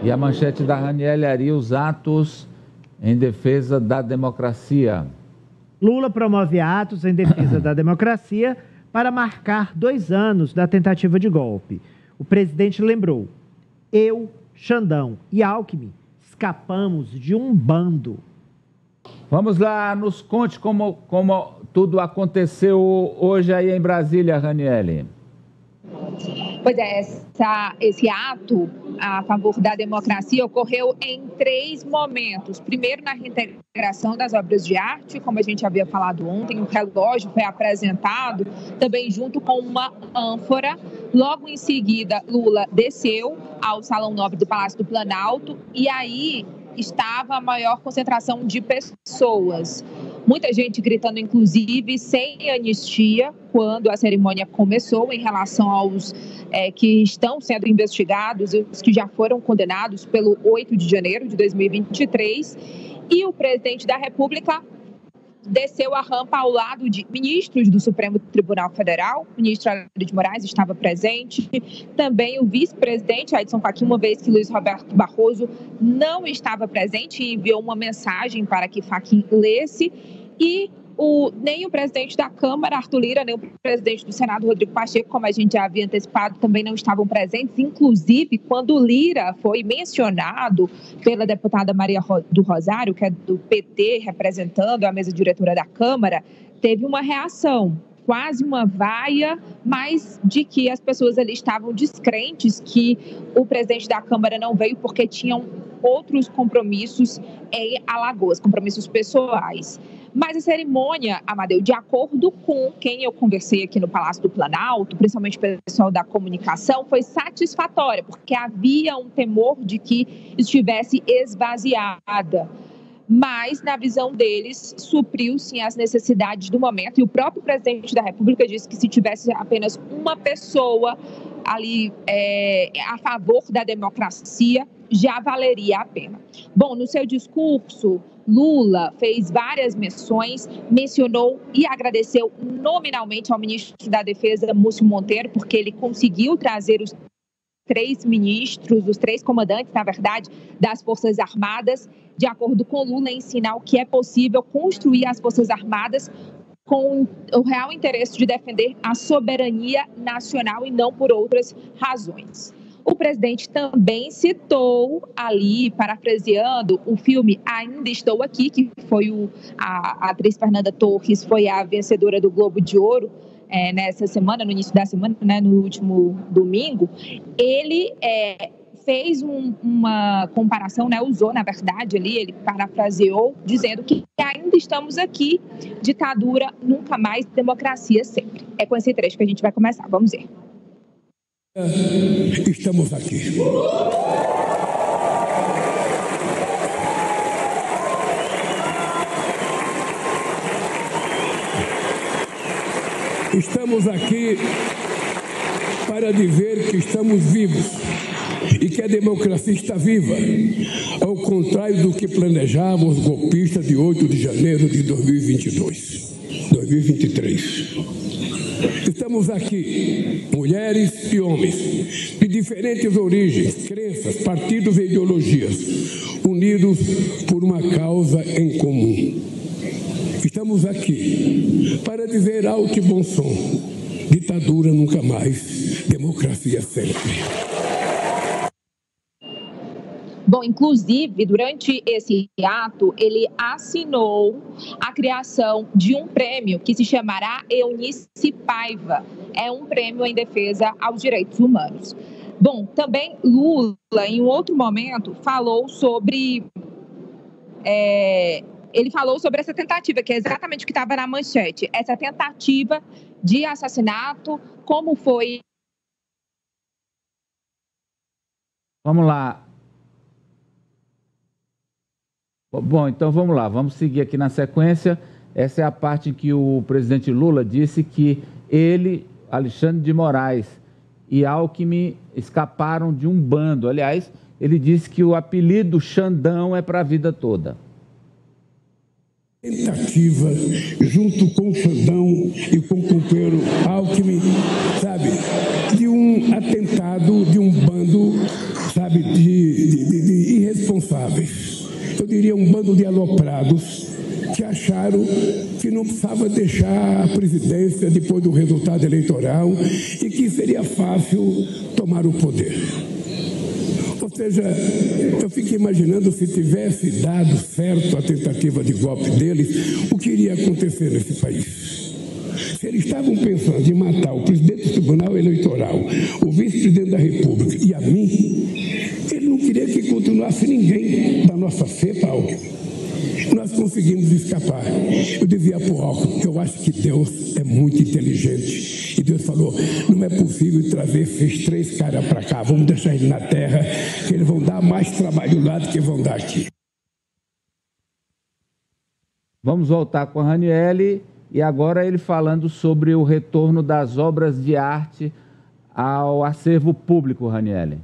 E a manchete da Raniele Ari, os atos em defesa da democracia. Lula promove atos em defesa da democracia para marcar 2 anos da tentativa de golpe. O presidente lembrou: eu, Xandão e Alckmin escapamos de um bando. Vamos lá, nos conte como tudo aconteceu hoje aí em Brasília, Raniele. Pois é, esse ato a favor da democracia ocorreu em 3 momentos. Primeiro, na reintegração das obras de arte, como a gente havia falado ontem, o relógio foi apresentado também junto com uma ânfora. Logo em seguida, Lula desceu ao Salão Nobre do Palácio do Planalto e aí estava a maior concentração de pessoas. Muita gente gritando, inclusive, sem anistia, quando a cerimônia começou, em relação aos que estão sendo investigados e os que já foram condenados pelo 8 de janeiro de 2023. E o presidente da República desceu a rampa ao lado de ministros do Supremo Tribunal Federal. O ministro Alexandre de Moraes estava presente, também o vice-presidente Edson Fachin, uma vez que Luiz Roberto Barroso não estava presente e enviou uma mensagem para que Fachin lesse, e nem o presidente da Câmara, Arthur Lira, nem o presidente do Senado, Rodrigo Pacheco, como a gente já havia antecipado, também não estavam presentes. Inclusive, quando Lira foi mencionado pela deputada Maria do Rosário, que é do PT, representando a mesa diretora da Câmara, teve uma reação, quase uma vaia, mas de que as pessoas ali estavam descrentes que o presidente da Câmara não veio porque tinham outros compromissos em Alagoas, compromissos pessoais. Mas a cerimônia, Amadeu, de acordo com quem eu conversei aqui no Palácio do Planalto, principalmente o pessoal da comunicação, foi satisfatória, porque havia um temor de que estivesse esvaziada. Mas, na visão deles, supriu, sim, as necessidades do momento. E o próprio presidente da República disse que se tivesse apenas uma pessoa ali a favor da democracia, já valeria a pena. Bom, no seu discurso, Lula fez várias menções, mencionou e agradeceu nominalmente ao ministro da Defesa, Múcio Monteiro, porque ele conseguiu trazer os 3 ministros, os 3 comandantes, na verdade, das Forças Armadas, de acordo com Lula, em sinal que é possível construir as Forças Armadas com o real interesse de defender a soberania nacional e não por outras razões. O presidente também citou ali, parafraseando, o filme Ainda Estou Aqui, que foi a atriz Fernanda Torres, foi a vencedora do Globo de Ouro nessa semana, no início da semana, né, no último domingo. Ele fez uma comparação, né, usou, na verdade, ali, ele parafraseou, dizendo que ainda estamos aqui, ditadura nunca mais, democracia sempre. É com esse trecho que a gente vai começar, vamos ver. Estamos aqui. Estamos aqui para dizer que estamos vivos e que a democracia está viva, ao contrário do que planejavam os golpistas de 8 de janeiro de 2023. Estamos aqui, mulheres e homens, de diferentes origens, crenças, partidos e ideologias, unidos por uma causa em comum. Estamos aqui para dizer alto e bom som: ditadura nunca mais, democracia sempre. Bom, inclusive, durante esse ato, ele assinou a criação de um prêmio que se chamará Eunice Paiva. É um prêmio em defesa aos direitos humanos. Bom, também Lula, em um outro momento, falou sobre... ele falou sobre essa tentativa, que é exatamente o que estava na manchete. Essa tentativa de assassinato, como foi... Vamos lá. Bom, então vamos lá, vamos seguir aqui na sequência. Essa é a parte em que o presidente Lula disse que ele, Alexandre de Moraes e Alckmin escaparam de um bando. Aliás, ele disse que o apelido Xandão é para a vida toda. Tentativa, junto com o Xandão e com o companheiro Alckmin, sabe, de um atentado, de um bando, sabe, sabe, de irresponsáveis. Eu diria um bando de aloprados que acharam que não precisava deixar a presidência depois do resultado eleitoral e que seria fácil tomar o poder. Ou seja, eu fico imaginando se tivesse dado certo a tentativa de golpe deles, o que iria acontecer nesse país. Se eles estavam pensando em matar o presidente do Tribunal Eleitoral, o vice-presidente da República e a mim, ele não queria que continuasse ninguém da nossa cepa, Alckmin. Nós conseguimos escapar. Eu dizia para o Alckmin, eu acho que Deus é muito inteligente. E Deus falou, não é possível trazer esses 3 caras para cá, vamos deixar eles na terra, que eles vão dar mais trabalho lá do que vão dar aqui. Vamos voltar com a Raniele, e agora ele falando sobre o retorno das obras de arte ao acervo público, Raniele.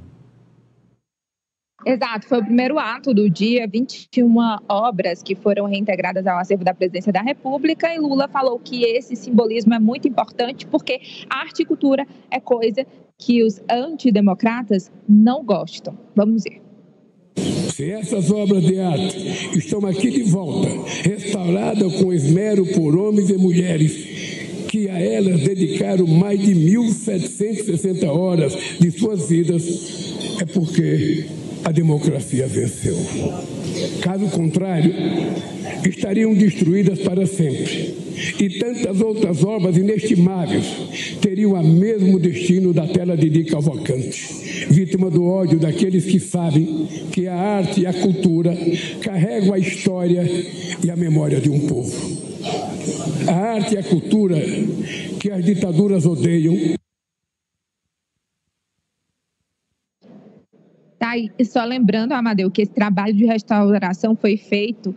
Exato, foi o primeiro ato do dia, 21 obras que foram reintegradas ao acervo da Presidência da República, e Lula falou que esse simbolismo é muito importante porque arte e cultura é coisa que os antidemocratas não gostam. Vamos ver. Se essas obras de arte estão aqui de volta, restauradas com esmero por homens e mulheres, que a elas dedicaram mais de 1.760 horas de suas vidas, é porque a democracia venceu. Caso contrário, estariam destruídas para sempre. E tantas outras obras inestimáveis teriam o mesmo destino da tela de Di Cavalcanti, vítima do ódio daqueles que sabem que a arte e a cultura carregam a história e a memória de um povo. A arte e a cultura que as ditaduras odeiam. Tá, e só lembrando, Amadeu, que esse trabalho de restauração foi feito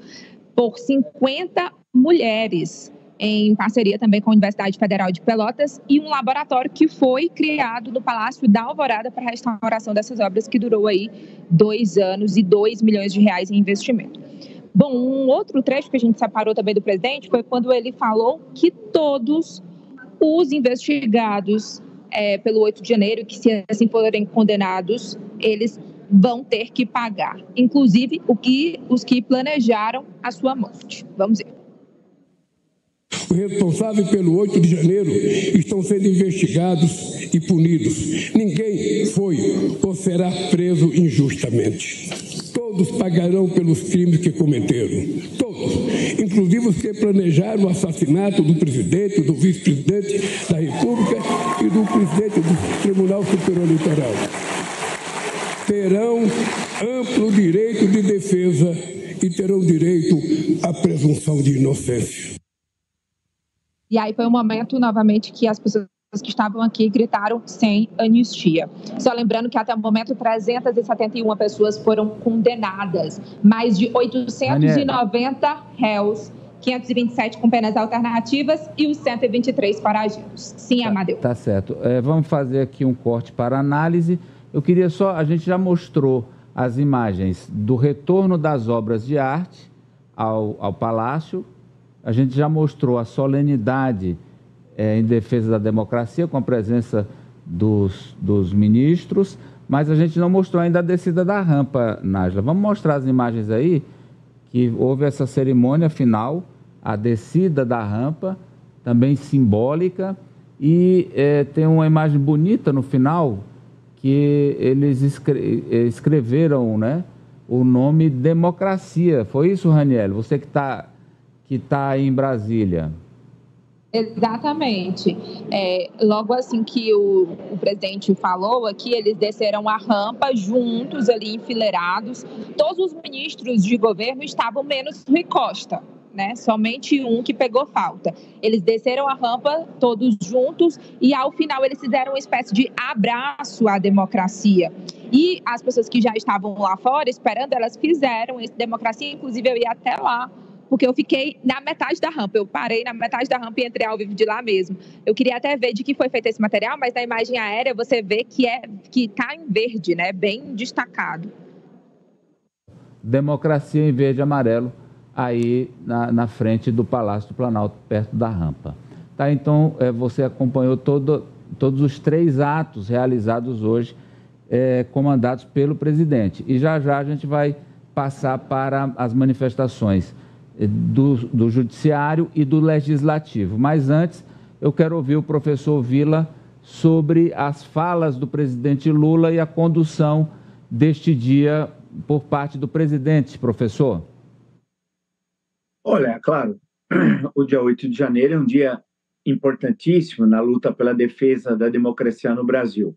por 50 mulheres, em parceria também com a Universidade Federal de Pelotas, e um laboratório que foi criado no Palácio da Alvorada para a restauração dessas obras, que durou aí 2 anos e 2 milhões de reais em investimento. Bom, um outro trecho que a gente separou também do presidente foi quando ele falou que todos os investigados pelo 8 de janeiro, que se assim forem condenados, eles vão ter que pagar, inclusive os que planejaram a sua morte. Vamos ver. Os responsáveis pelo 8 de janeiro estão sendo investigados e punidos. Ninguém foi ou será preso injustamente. Todos pagarão pelos crimes que cometeram. Todos. Inclusive os que planejaram o assassinato do presidente, do vice-presidente da República e do presidente do Tribunal Superior Eleitoral. Terão amplo direito de defesa e terão direito à presunção de inocência. E aí foi um momento, novamente, que as pessoas que estavam aqui gritaram sem anistia. Só lembrando que até o momento 371 pessoas foram condenadas, mais de 890 réus, 527 com penas alternativas e os 123 foragidos. Sim, Amadeu. Tá certo. Vamos fazer aqui um corte para análise. Eu queria só, a gente já mostrou as imagens do retorno das obras de arte ao Palácio. A gente já mostrou a solenidade em defesa da democracia, com a presença dos ministros, mas a gente não mostrou ainda a descida da rampa, Nájila. Vamos mostrar as imagens aí, que houve essa cerimônia final, a descida da rampa, também simbólica, e tem uma imagem bonita no final, que eles escreveram, né, o nome democracia. Foi isso, Raniele? Você que está aí em Brasília. Exatamente. Logo assim que o presidente falou aqui, eles desceram a rampa juntos ali, enfileirados. Todos os ministros de governo estavam menos Rui Costa, né? Somente um que pegou falta. Eles desceram a rampa todos juntos e ao final eles fizeram uma espécie de abraço à democracia. E as pessoas que já estavam lá fora esperando, elas fizeram essa democracia, inclusive eu ia até lá, porque eu fiquei na metade da rampa, eu parei na metade da rampa e entrei ao vivo de lá mesmo. Eu queria até ver de que foi feito esse material, mas na imagem aérea você vê que está em verde, né? Bem destacado. Democracia em verde e amarelo, aí na frente do Palácio do Planalto, perto da rampa. Tá, então, você acompanhou todos os 3 atos realizados hoje comandados pelo presidente. E já a gente vai passar para as manifestações do Judiciário e do Legislativo. Mas antes, eu quero ouvir o professor Vila sobre as falas do presidente Lula e a condução deste dia por parte do presidente, professor. Olha, claro, o dia 8 de janeiro é um dia importantíssimo na luta pela defesa da democracia no Brasil.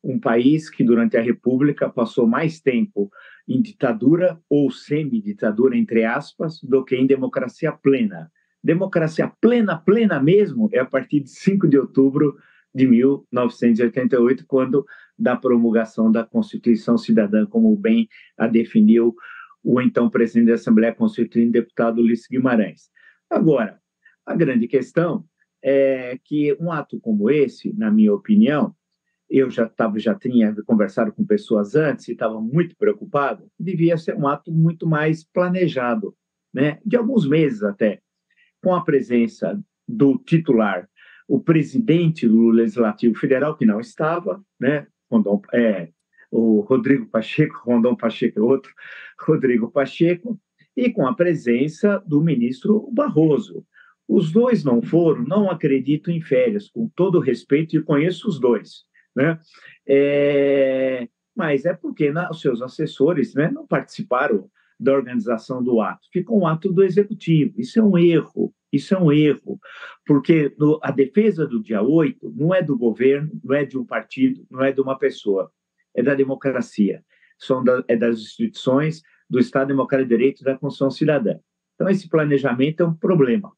Um país que, durante a República, passou mais tempo em ditadura ou semi-ditadura, entre aspas, do que em democracia plena. Democracia plena, plena mesmo, é a partir de 5 de outubro de 1988, quando da promulgação da Constituição Cidadã, como bem a definiu o então presidente da Assembleia Constituinte, deputado Ulisses Guimarães. Agora, a grande questão é que um ato como esse, na minha opinião, eu já tinha conversado com pessoas antes e estava muito preocupado, devia ser um ato muito mais planejado, né? De alguns meses até, com a presença do titular, o presidente do Legislativo Federal, que não estava, né? O Rodrigo Pacheco, Rondon Pacheco é outro, Rodrigo Pacheco, e com a presença do ministro Barroso. Os dois não foram, não acredito em férias, com todo o respeito, e conheço os dois, né? Mas é porque os seus assessores, né, não participaram da organização do ato. Ficou um ato do Executivo. Isso é um erro, porque a defesa do dia 8 não é do governo, não é de um partido, não é de uma pessoa, é da democracia, é das instituições do Estado Democrático de Direito e da Constituição Cidadã. Então, esse planejamento é um problema.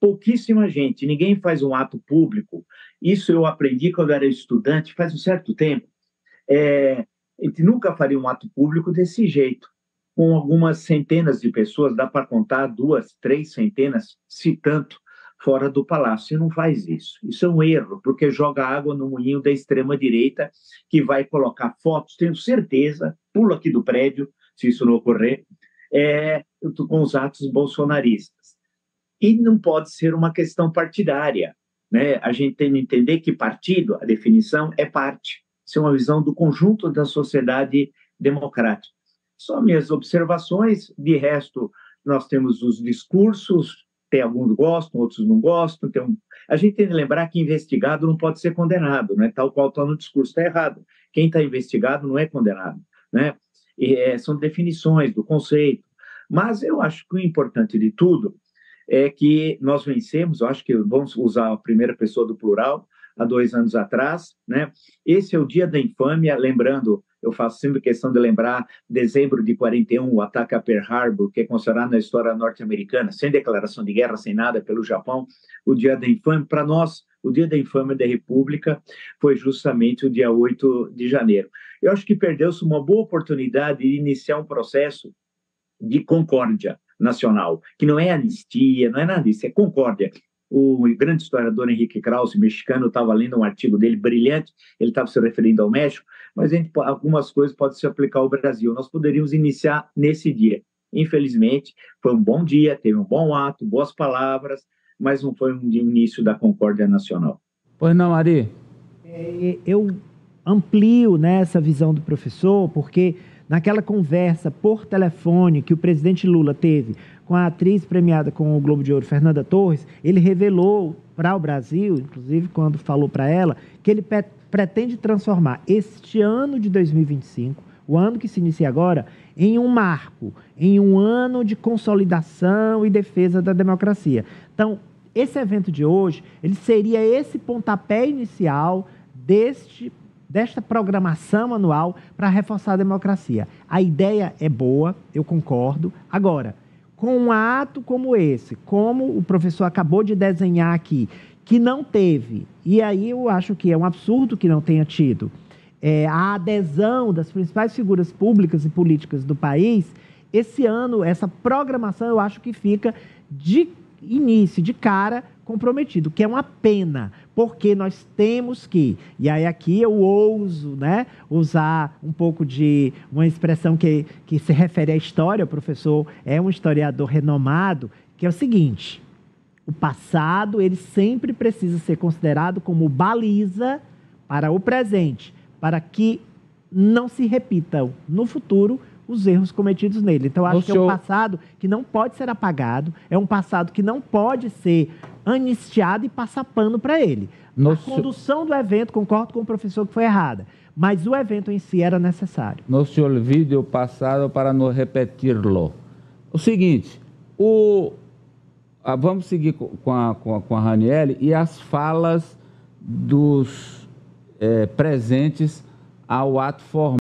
Pouquíssima gente, ninguém faz um ato público. Isso eu aprendi quando eu era estudante, faz um certo tempo. A gente nunca faria um ato público desse jeito, com algumas centenas de pessoas, dá para contar 2, 3 centenas, se tanto, fora do palácio. E não faz isso. Isso é um erro, porque joga água no moinho da extrema-direita, que vai colocar fotos, tenho certeza, pulo aqui do prédio, se isso não ocorrer, com os atos bolsonaristas. E não pode ser uma questão partidária, né? A gente tem que entender que partido, a definição, é parte. Isso é uma visão do conjunto da sociedade democrática. Só minhas observações, de resto, nós temos os discursos, tem alguns que gostam, outros não gostam. A gente tem que lembrar que investigado não pode ser condenado, né? Tal qual está no discurso, está errado. Quem está investigado não é condenado, né? São definições do conceito. Mas eu acho que o importante de tudo é que nós vencemos, eu acho que vamos usar a primeira pessoa do plural, há 2 anos atrás, né? Esse é o dia da infâmia, lembrando, eu faço sempre questão de lembrar, dezembro de 41, o ataque a Pearl Harbor, que é considerado na história norte-americana, sem declaração de guerra, sem nada, pelo Japão, o dia da infâmia. Para nós, o dia da infâmia da República foi justamente o dia 8 de janeiro. Eu acho que perdeu-se uma boa oportunidade de iniciar um processo de concórdia nacional, que não é anistia, não é nada disso, é concórdia. O grande historiador Henrique Krauss, mexicano, estava lendo um artigo dele brilhante, ele estava se referindo ao México, mas algumas coisas podem se aplicar ao Brasil. Nós poderíamos iniciar nesse dia. Infelizmente, foi um bom dia, teve um bom ato, boas palavras, mas não foi um início da concórdia nacional. Pois não, Ari? Eu amplio, né, essa visão do professor, porque naquela conversa por telefone que o presidente Lula teve com a atriz premiada com o Globo de Ouro, Fernanda Torres, ele revelou para o Brasil, inclusive quando falou para ela, que ele pretende transformar este ano de 2025, o ano que se inicia agora, em um marco, em um ano de consolidação e defesa da democracia. Então, esse evento de hoje, ele seria esse pontapé inicial desta programação anual para reforçar a democracia. A ideia é boa, eu concordo. Agora, com um ato como esse, como o professor acabou de desenhar aqui, que não teve, e aí eu acho que é um absurdo que não tenha tido, a adesão das principais figuras públicas e políticas do país, esse ano, essa programação, eu acho que fica de início, de cara, comprometido, que é uma pena, porque nós temos que, e aí aqui eu ouso, né, usar um pouco de uma expressão que se refere à história, o professor é um historiador renomado, que é o seguinte: o passado, ele sempre precisa ser considerado como baliza para o presente, para que não se repitam no futuro os erros cometidos nele. Então, acho que é um passado que não pode ser apagado, é um passado que não pode ser anistiado e passar pano para ele. A condução do evento, concordo com o professor que foi errada, mas o evento em si era necessário. Não se olvide o passado para não repeti-lo. O seguinte, vamos seguir com a Raniele e as falas dos presentes ao ato formal.